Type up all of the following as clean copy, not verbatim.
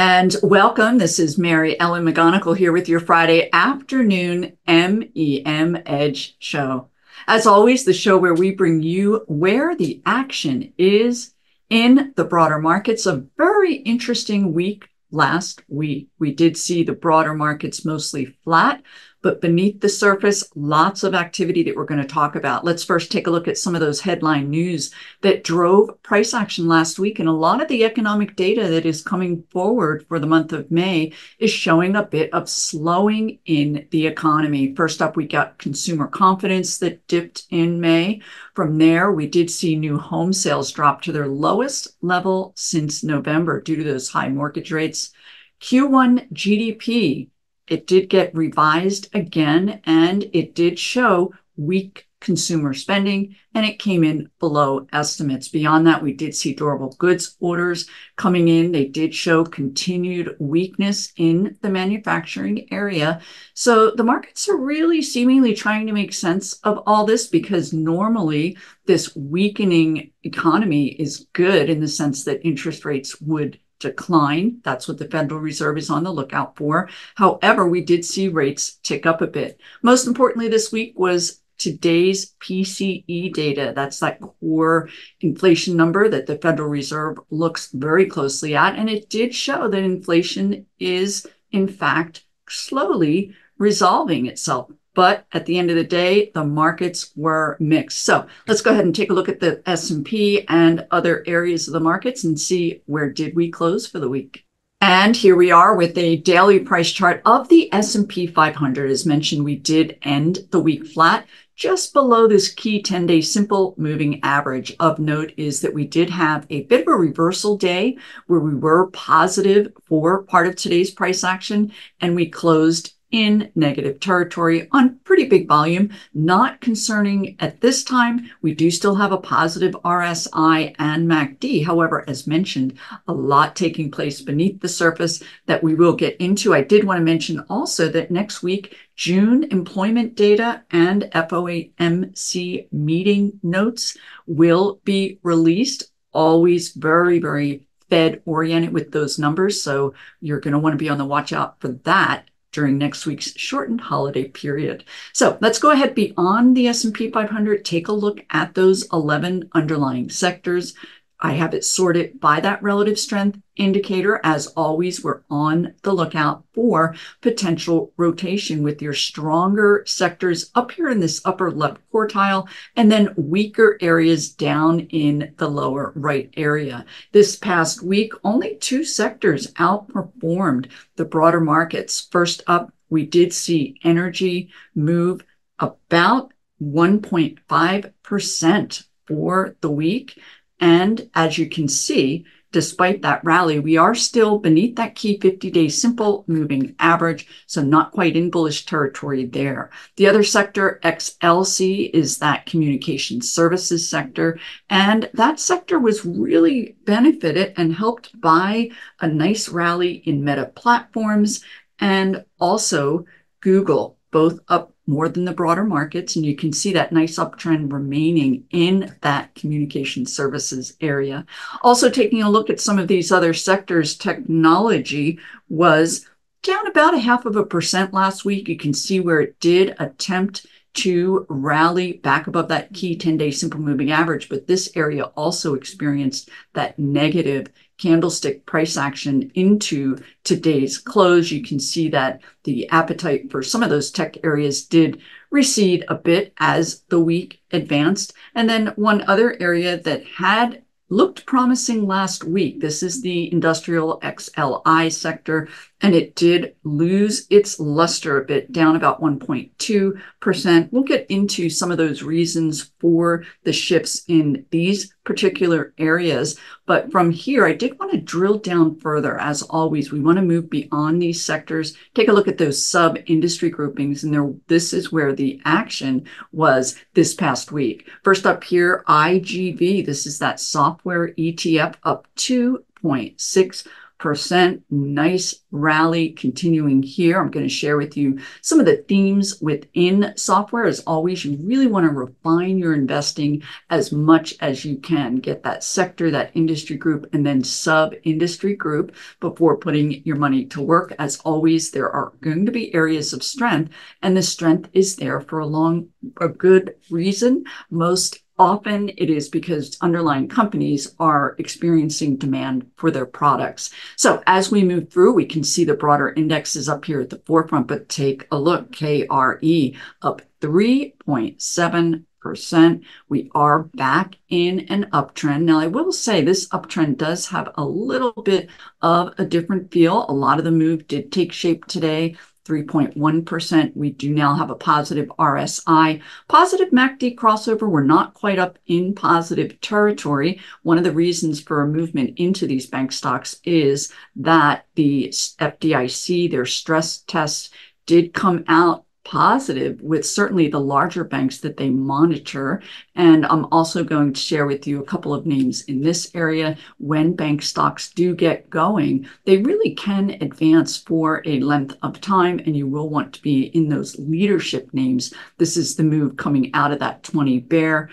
And welcome. This is Mary Ellen McGonagle here with your Friday afternoon MEM Edge show. As always, the show where we bring you where the action is in the broader markets. A very interesting week last week. We did see the broader markets mostly flat, but beneath the surface, lots of activity that we're going to talk about. Let's first take a look at some of those headline news that drove price action last week. And a lot of the economic data that is coming forward for the month of May is showing a bit of slowing in the economy. First up, we got consumer confidence that dipped in May. From there, we did see new home sales drop to their lowest level since November due to those high mortgage rates. Q1 GDP, it did get revised again, and it did show weak consumer spending, and it came in below estimates. Beyond that, we did see durable goods orders coming in. They did show continued weakness in the manufacturing area. So the markets are really seemingly trying to make sense of all this, because normally this weakening economy is good in the sense that interest rates would decline. That's what the Federal Reserve is on the lookout for. However, we did see rates tick up a bit. Most importantly this week was today's PCE data. That's that core inflation number that the Federal Reserve looks very closely at. And it did show that inflation is, in fact, slowly resolving itself. But at the end of the day, the markets were mixed. So let's go ahead and take a look at the S&P and other areas of the markets and see where did we close for the week. And here we are with a daily price chart of the S&P 500. As mentioned, we did end the week flat, just below this key 10-day simple moving average. Of note is that we did have a bit of a reversal day where we were positive for part of today's price action, and we closed in negative territory on pretty big volume. Not concerning at this time. We do still have a positive RSI and MACD. However, as mentioned, a lot taking place beneath the surface that we will get into. I did want to mention also that next week, June employment data and FOMC meeting notes will be released. Always very, very Fed oriented with those numbers. So you're going to want to be on the watch out for that during next week's shortened holiday period. So let's go ahead beyond the S&P 500, take a look at those 11 underlying sectors. I have it sorted by that relative strength indicator. As always, we're on the lookout for potential rotation with your stronger sectors up here in this upper left quartile, and then weaker areas down in the lower right area. This past week, only two sectors outperformed the broader markets. First up, we did see energy move about 1.5% for the week. And as you can see, despite that rally, we are still beneath that key 50-day simple moving average, so not quite in bullish territory there. The other sector, XLC, is that communication services sector, and that sector was really benefited and helped by a nice rally in Meta Platforms and also Google, both up more than the broader markets, and you can see that nice uptrend remaining in that communication services area. Also taking a look at some of these other sectors, technology was down about 0.5% last week. You can see where it did attempt to rally back above that key 10-day simple moving average, but this area also experienced that negative candlestick price action into today's close. You can see that the appetite for some of those tech areas did recede a bit as the week advanced. And then one other area that had looked promising last week, this is the industrial XLI sector, and it did lose its luster a bit, down about 1.2%. We'll get into some of those reasons for the shifts in these particular areas. But from here, I did want to drill down further. As always, we want to move beyond these sectors, take a look at those sub-industry groupings, and this is where the action was this past week. First up here, IGV. This is that software ETF up 2.6%. Nice rally continuing here. I'm going to share with you some of the themes within software. As always, you really want to refine your investing as much as you can. Get that sector, that industry group, and then sub-industry group before putting your money to work. As always, there are going to be areas of strength, and the strength is there for a good reason. Most often it is because underlying companies are experiencing demand for their products. So as we move through, we can see the broader indexes up here at the forefront, but take a look. KRE up 3.7%. We are back in an uptrend. Now, I will say this uptrend does have a little bit of a different feel. A lot of the move did take shape today. 3.1%. We do now have a positive RSI. Positive MACD crossover. We're not quite up in positive territory. One of the reasons for a movement into these bank stocks is that the FDIC, their stress tests, did come out positive with certainly the larger banks that they monitor. And I'm also going to share with you a couple of names in this area. When bank stocks do get going, they really can advance for a length of time, and you will want to be in those leadership names. This is the move coming out of that 20 bear.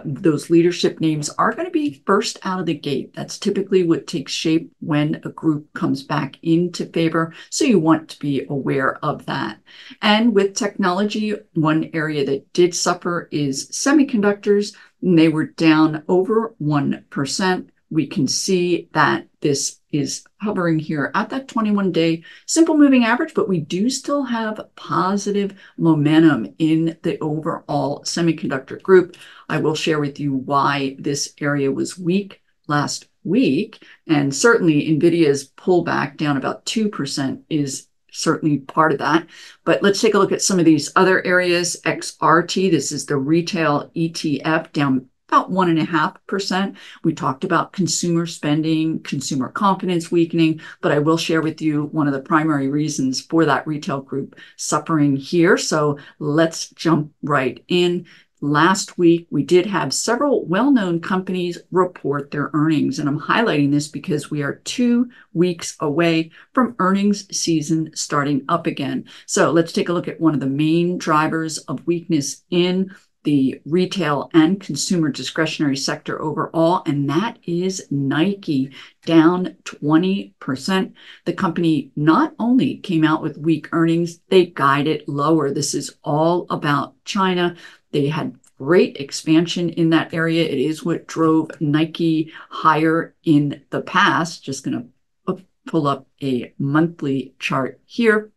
Those leadership names are going to be first out of the gate. That's typically what takes shape when a group comes back into favor. So you want to be aware of that. And with technology, one area that did suffer is semiconductors. And they were down over 1%. We can see that this is hovering here at that 21-day simple moving average, but we do still have positive momentum in the overall semiconductor group. I will share with you why this area was weak last week, and certainly NVIDIA's pullback down about 2% is certainly part of that. But let's take a look at some of these other areas. XRT, this is the retail ETF, down about 1.5%. We talked about consumer spending, consumer confidence weakening, but I will share with you one of the primary reasons for that retail group suffering here. So let's jump right in. Last week, we did have several well-known companies report their earnings, and I'm highlighting this because we are 2 weeks away from earnings season starting up again. So let's take a look at one of the main drivers of weakness in the retail and consumer discretionary sector overall, and that is Nike, down 20%. The company not only came out with weak earnings, they guided lower. This is all about China. They had great expansion in that area. It is what drove Nike higher in the past. Just going to pull up a monthly chart here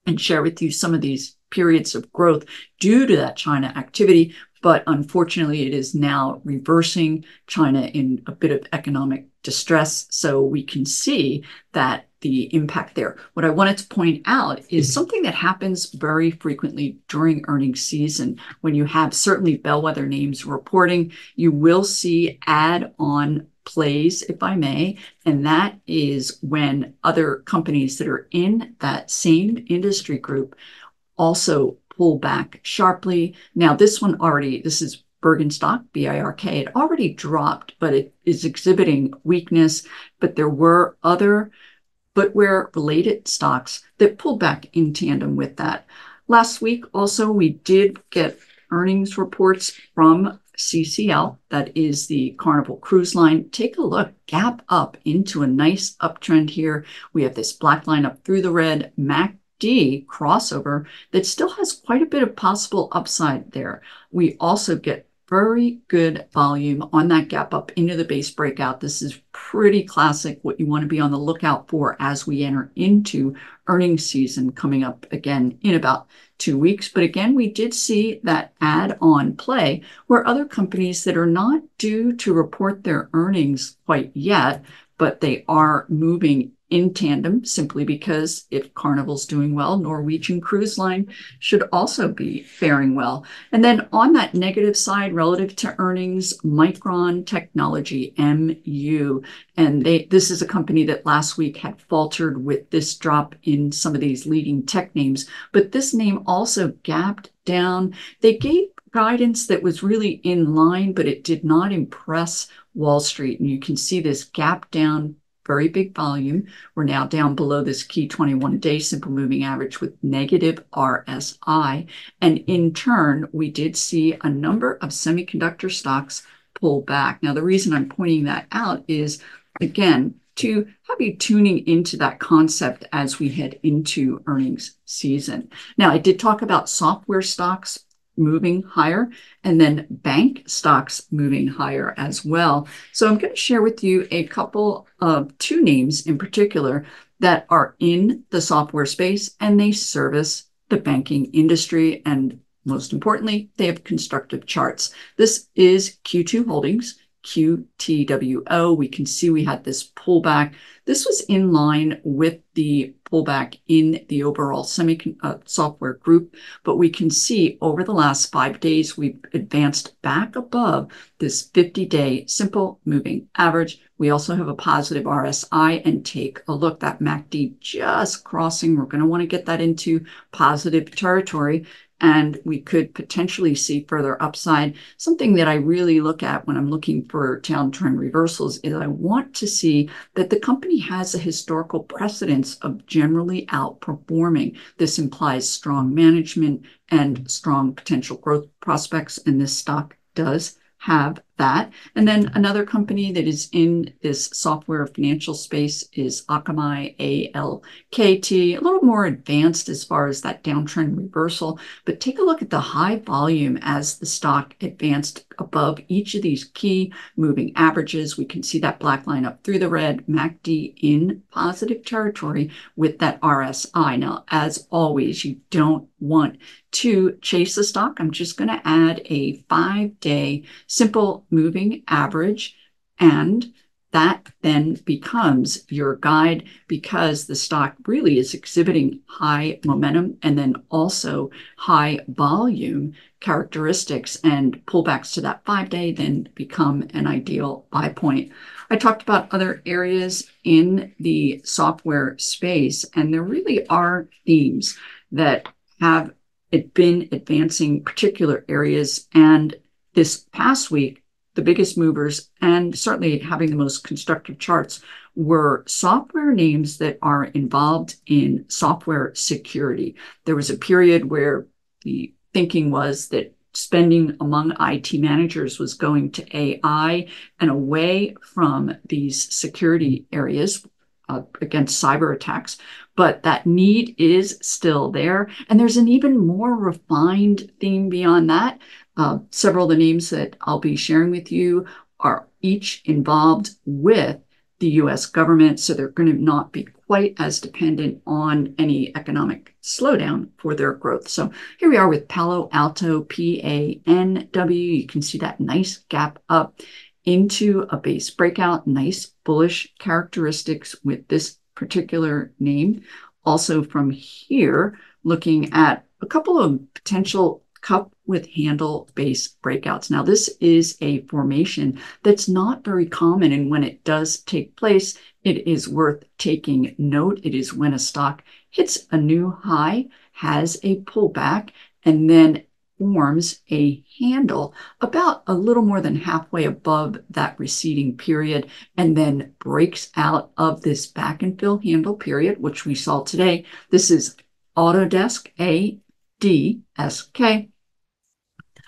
and share with you some of these periods of growth due to that China activity. But unfortunately, it is now reversing. China in a bit of economic distress. So we can see that the impact there. What I wanted to point out is something that happens very frequently during earnings season. When you have certainly bellwether names reporting, you will see add-on plays, if I may, and that is when other companies that are in that same industry group also pull back sharply. Now, this is Birkenstock, BIRK. It already dropped, but it is exhibiting weakness. But there were other footwear-related stocks that pulled back in tandem with that. Last week, also, we did get earnings reports from CCL, that is the Carnival cruise line. Take a look, gap up into a nice uptrend here. We have this black line up through the red, MACD crossover that still has quite a bit of possible upside there. We also get very good volume on that gap up into the base breakout. This is pretty classic, what you want to be on the lookout for as we enter into earnings season coming up again in about 2 weeks. But again, we did see that add-on play where other companies that are not due to report their earnings quite yet, but they are moving in tandem simply because if Carnival's doing well, Norwegian Cruise Line should also be faring well. And then on that negative side, relative to earnings, Micron Technology, MU, and this is a company that last week had faltered with this drop in some of these leading tech names, but this name also gapped down. They gave guidance that was really in line, but it did not impress Wall Street. And you can see this gap down very big volume. We're now down below this key 21-day simple moving average with negative RSI. And in turn, we did see a number of semiconductor stocks pull back. Now, the reason I'm pointing that out is, again, to have you tuning into that concept as we head into earnings season. Now, I did talk about software stocks moving higher and then bank stocks moving higher as well. So I'm going to share with you a couple of two names in particular that are in the software space and they service the banking industry. And most importantly, they have constructive charts. This is Q2 Holdings, QTWO. We can see we had this pullback. This was in line with the pullback in the overall software group, but we can see over the last 5 days, we've advanced back above this 50-day simple moving average. We also have a positive RSI, and take a look, that MACD just crossing. We're going to want to get that into positive territory, and we could potentially see further upside. Something that I really look at when I'm looking for downtrend reversals is I want to see that the company has a historical precedence of generally outperforming. This implies strong management and strong potential growth prospects, and this stock does have that. And then another company that is in this software financial space is Alkami, ALKT, a little more advanced as far as that downtrend reversal. But take a look at the high volume as the stock advanced above each of these key moving averages. We can see that black line up through the red, MACD in positive territory with that RSI. Now, as always, you don't want to chase the stock. I'm just going to add a 5-day simple moving average, and that then becomes your guide because the stock really is exhibiting high momentum and then also high volume characteristics, and pullbacks to that 5-day then become an ideal buy point. I talked about other areas in the software space, and there really are themes that have been advancing particular areas. And this past week, the biggest movers and certainly having the most constructive charts were software names that are involved in software security. There was a period where the thinking was that spending among IT managers was going to AI and away from these security areas against cyber attacks. But that need is still there. And there's an even more refined theme beyond that. Several of the names that I'll be sharing with you are each involved with the US government, so they're going to not be quite as dependent on any economic slowdown for their growth. So here we are with Palo Alto, PANW. You can see that nice gap up into a base breakout, nice bullish characteristics with this particular name. Also from here, looking at a couple of potential cup with handle base breakouts. Now, this is a formation that's not very common, and when it does take place, it is worth taking note. It is when a stock hits a new high, has a pullback, and then forms a handle about a little more than halfway above that receding period, and then breaks out of this back and fill handle period, which we saw today. This is Autodesk, ADSK.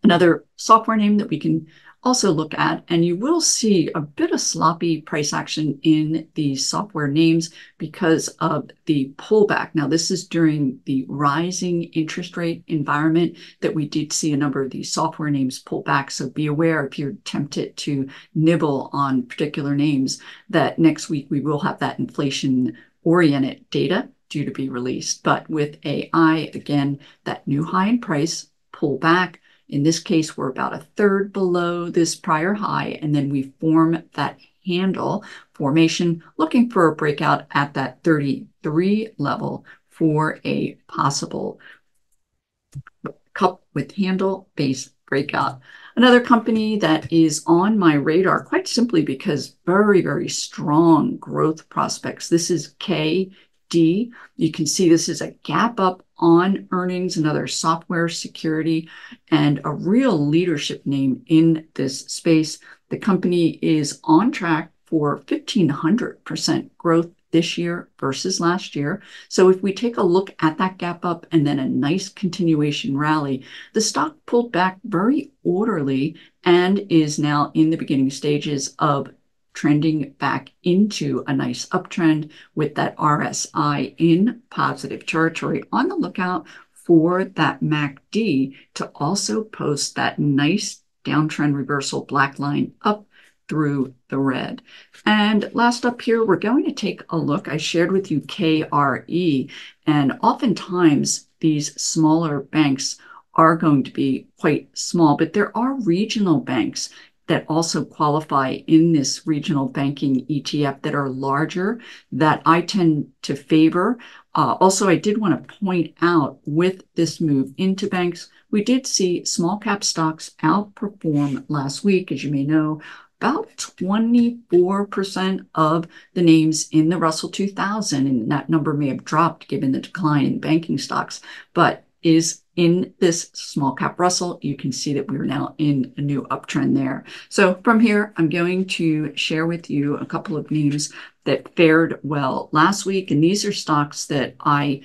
Another software name that we can also look at, and you will see a bit of sloppy price action in these software names because of the pullback. Now, this is during the rising interest rate environment that we did see a number of these software names pull back. So be aware if you're tempted to nibble on particular names that next week we will have that inflation-oriented data due to be released. But with AI, again, that new high in price pull back. In this case, we're about a third below this prior high, and then we form that handle formation, looking for a breakout at that 33 level for a possible cup with handle base breakout. Another company that is on my radar, quite simply because very, very strong growth prospects. This is KD. You can see this is a gap up on earnings, another software security, and a real leadership name in this space. The company is on track for 1,500% growth this year versus last year. So if we take a look at that gap up and then a nice continuation rally, the stock pulled back very orderly and is now in the beginning stages of trending back into a nice uptrend with that RSI in positive territory. On the lookout for that MACD to also post that nice downtrend reversal black line up through the red. And last up here, we're going to take a look. I shared with you KRE, and oftentimes these smaller banks are going to be quite small, but there are regional banks that also qualify in this regional banking ETF that are larger that I tend to favor. Also, I did want to point out with this move into banks, we did see small cap stocks outperform last week, as you may know. About 24% of the names in the Russell 2000, and that number may have dropped given the decline in banking stocks, but is in this small cap Russell. You can see that we're now in a new uptrend there. So from here, I'm going to share with you a couple of names that fared well last week. And these are stocks that I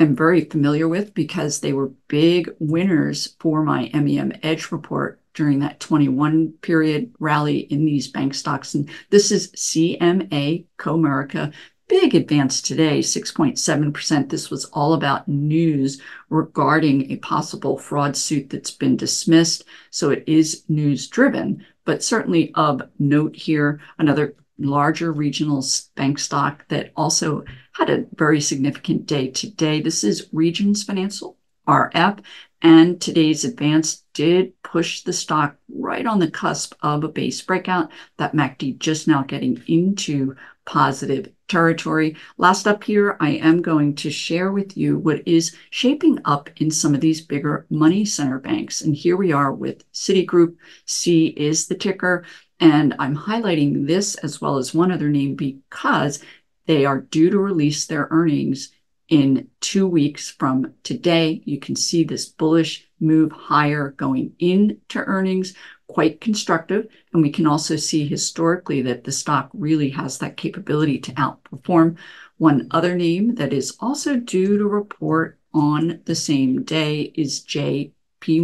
am very familiar with because they were big winners for my MEM Edge report during that 21 period rally in these bank stocks. And this is CMA Comerica. Big advance today, 6.7%. This was all about news regarding a possible fraud suit that's been dismissed. So it is news driven, but certainly of note here, another larger regional bank stock that also had a very significant day today. This is Regions Financial, RF, and today's advance did push the stock right on the cusp of a base breakout. That MACD just now getting into positive territory. Last up here, I am going to share with you what is shaping up in some of these bigger money center banks. And here we are with Citigroup. C is the ticker. And I'm highlighting this as well as one other name because they are due to release their earnings in 2 weeks from today. You can see this bullish move higher going into earnings, quite constructive. And we can also see historically that the stock really has that capability to outperform. One other name that is also due to report on the same day is JP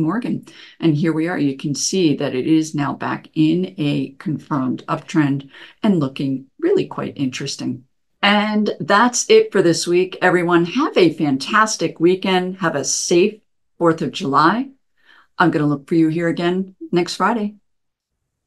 Morgan. And here we are. You can see that it is now back in a confirmed uptrend and looking really quite interesting. And that's it for this week, everyone. Have a fantastic weekend. Have a safe 4th of July. I'm going to look for you here again next Friday.